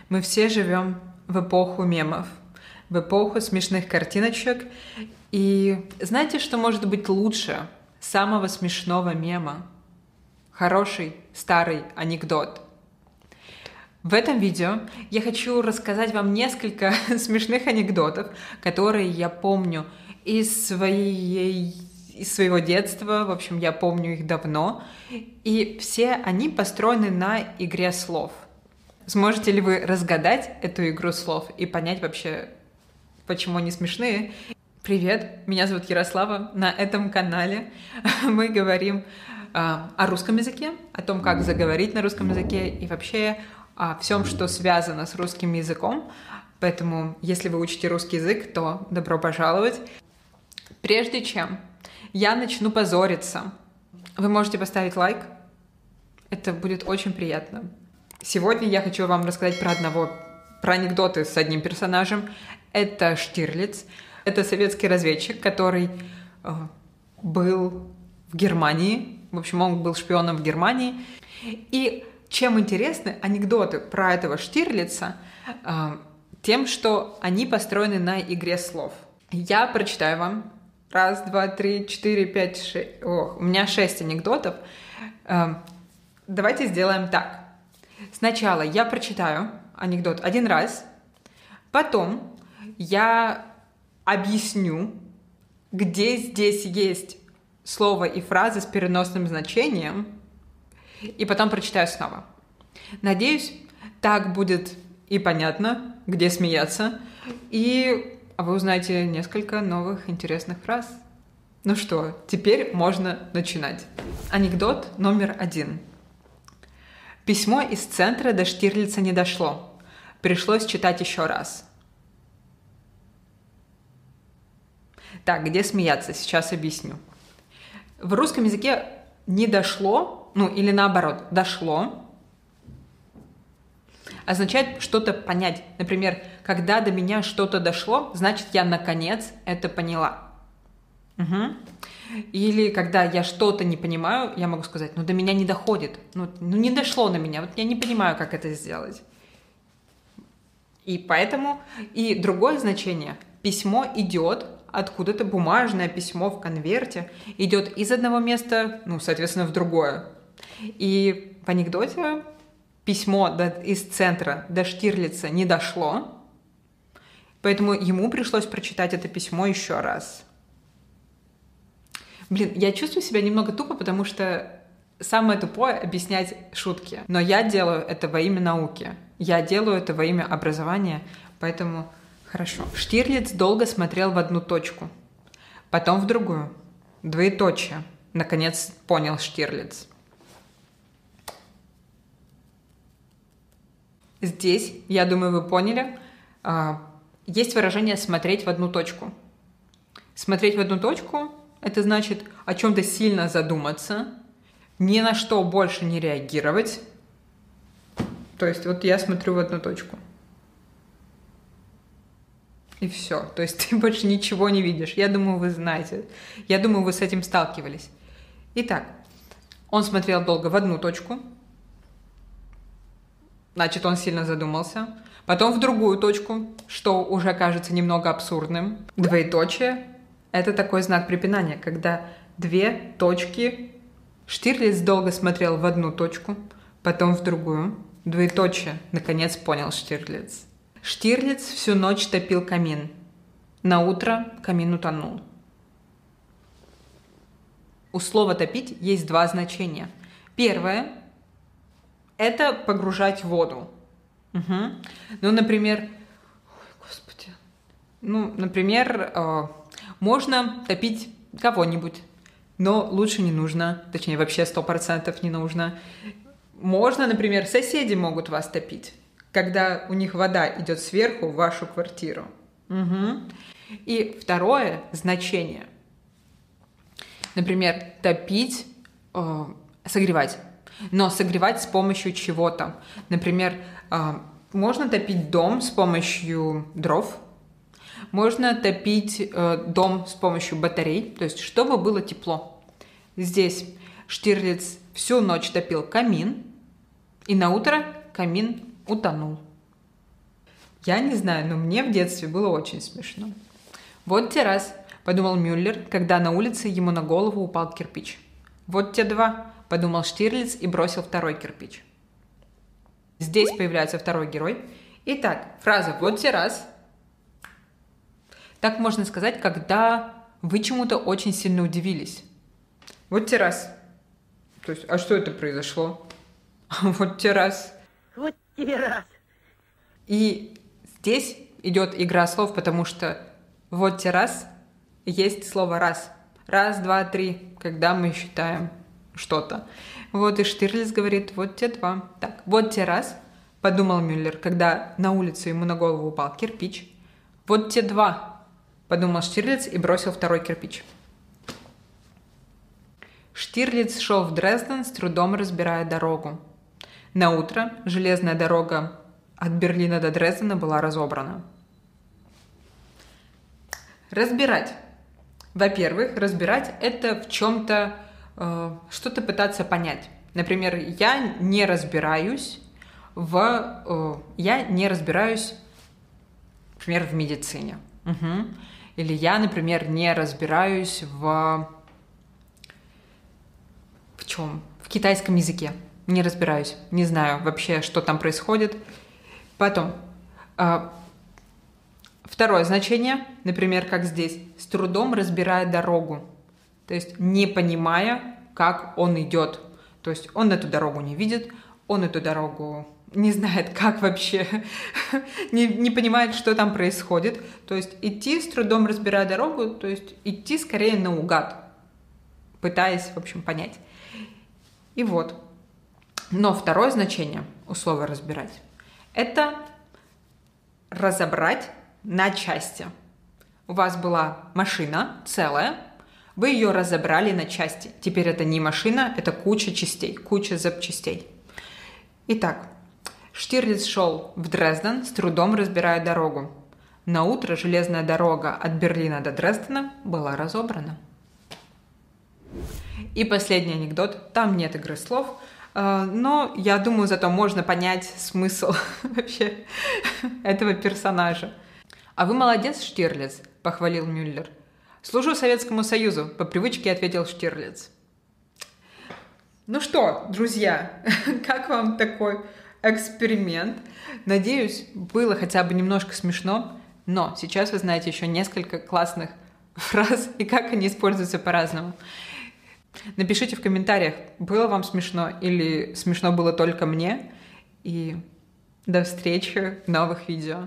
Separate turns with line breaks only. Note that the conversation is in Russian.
Мы все живем в эпоху мемов, в эпоху смешных картиночек. И знаете, что может быть лучше самого смешного мема? Хороший старый анекдот. В этом видео я хочу рассказать вам несколько смешных анекдотов, которые я помню из своего детства. В общем, я помню их давно. И все они построены на игре слов. Сможете ли вы разгадать эту игру слов и понять вообще, почему они смешные? Привет, меня зовут Ярослава. На этом канале мы говорим о русском языке, о том, как заговорить на русском языке и вообще о всем, что связано с русским языком. Поэтому, если вы учите русский язык, то добро пожаловать. Прежде чем я начну позориться, вы можете поставить лайк. Это будет очень приятно. Сегодня я хочу вам рассказать про анекдоты с одним персонажем. Это Штирлиц. Это советский разведчик, который был в Германии. В общем, он был шпионом в Германии. И чем интересны анекдоты про этого Штирлица? Тем, что они построены на игре слов. Я прочитаю вам. 1, 2, 3, 4, 5, 6. У меня 6 анекдотов. Давайте сделаем так. Сначала я прочитаю анекдот один раз, потом я объясню, где здесь есть слово и фраза с переносным значением, и потом прочитаю снова. Надеюсь, так будет и понятно, где смеяться, и вы узнаете несколько новых интересных фраз. Ну что, теперь можно начинать. Анекдот номер 1. Письмо из центра до Штирлица не дошло. Пришлось читать еще раз. Так, где смеяться? Сейчас объясню. В русском языке не дошло, или наоборот, дошло, означает что-то понять. Например, когда до меня что-то дошло, значит, я наконец это поняла. Угу. Или когда я что-то не понимаю, я могу сказать, до меня не доходит. Не дошло до меня, я не понимаю, как это сделать. И поэтому, и другое значение, письмо идет откуда-то, бумажное письмо в конверте, идет из одного места, соответственно, в другое. И в анекдоте письмо из центра до Штирлица не дошло, поэтому ему пришлось прочитать это письмо еще раз. Я чувствую себя немного тупо, потому что самое тупое — объяснять шутки. Но я делаю это во имя науки. Я делаю это во имя образования, поэтому хорошо. Штирлиц долго смотрел в одну точку, потом в другую. Двоеточие. Наконец понял Штирлиц. Здесь, я думаю, вы поняли, есть выражение «смотреть в одну точку». Смотреть в одну точку — это значит о чем-то сильно задуматься, ни на что больше не реагировать. То есть я смотрю в одну точку. И все. То есть ты больше ничего не видишь. Я думаю, вы знаете. Я думаю, вы с этим сталкивались. Итак, он смотрел долго в одну точку. Значит, он сильно задумался. Потом в другую точку, что уже кажется немного абсурдным. Двоеточие — это такой знак препинания, когда две точки. Штирлиц долго смотрел в одну точку, потом в другую. Двоеточие. Наконец понял Штирлиц. Штирлиц всю ночь топил камин. Наутро камин утонул. У слова «топить» есть два значения. Первое — это погружать в воду. Угу. Например, можно топить кого-нибудь, но лучше не нужно, точнее, вообще 100% не нужно. Можно, например, соседи могут вас топить, когда у них вода идет сверху в вашу квартиру. Угу. И второе значение. Например, топить, согревать. Но согревать с помощью чего-то. Например, можно топить дом с помощью дров. Можно топить дом с помощью батарей, то есть чтобы было тепло. Здесь Штирлиц всю ночь топил камин, и наутро камин утонул. Я не знаю, но мне в детстве было очень смешно. Вот те раз, подумал Мюллер, когда на улице ему на голову упал кирпич. Вот те два, подумал Штирлиц и бросил второй кирпич. Здесь появляется второй герой. Итак, фраза «вот те раз». Так можно сказать, когда вы чему-то очень сильно удивились. Вот те раз. То есть, а что это произошло? Вот те раз.
Вот тебе раз.
И здесь идет игра слов, потому что вот те раз есть слово раз. Раз, два, три, когда мы считаем что-то. Вот и Штирлиц говорит, вот те два. Так, вот те раз, подумал Мюллер, когда на улице ему на голову упал кирпич. Вот те два, подумал Штирлиц и бросил второй кирпич. Штирлиц шел в Дрезден, с трудом разбирая дорогу. На утро железная дорога от Берлина до Дрездена была разобрана. Разбирать. Во-первых, разбирать — это в чем-то что-то пытаться понять. Например, я не разбираюсь, например, в медицине. Угу. Или я, например, не разбираюсь в чем? В китайском языке. Не разбираюсь. Не знаю вообще, что там происходит. Потом. Второе значение, например, как здесь, с трудом разбирая дорогу. То есть не понимая, как он идет. То есть он эту дорогу не видит, он эту дорогу не знает, как вообще, не понимает, что там происходит. То есть идти с трудом разбирая дорогу, то есть идти скорее наугад, пытаясь, в общем, понять. И вот. Но второе значение у слова «разбирать» — это разобрать на части. У вас была машина целая, вы ее разобрали на части. Теперь это не машина, это куча частей, куча запчастей. Итак, Штирлиц шел в Дрезден, с трудом разбирая дорогу. На утро железная дорога от Берлина до Дрездена была разобрана. И последний анекдот. Там нет игры слов, но я думаю, зато можно понять смысл вообще этого персонажа. «А вы молодец, Штирлиц», — похвалил Мюллер. «Служу Советскому Союзу», — по привычке ответил Штирлиц. Ну что, друзья, как вам такой эксперимент? Надеюсь, было хотя бы немножко смешно, но сейчас вы знаете еще несколько классных фраз и как они используются по-разному. Напишите в комментариях, было вам смешно или смешно было только мне. И до встречи в новых видео.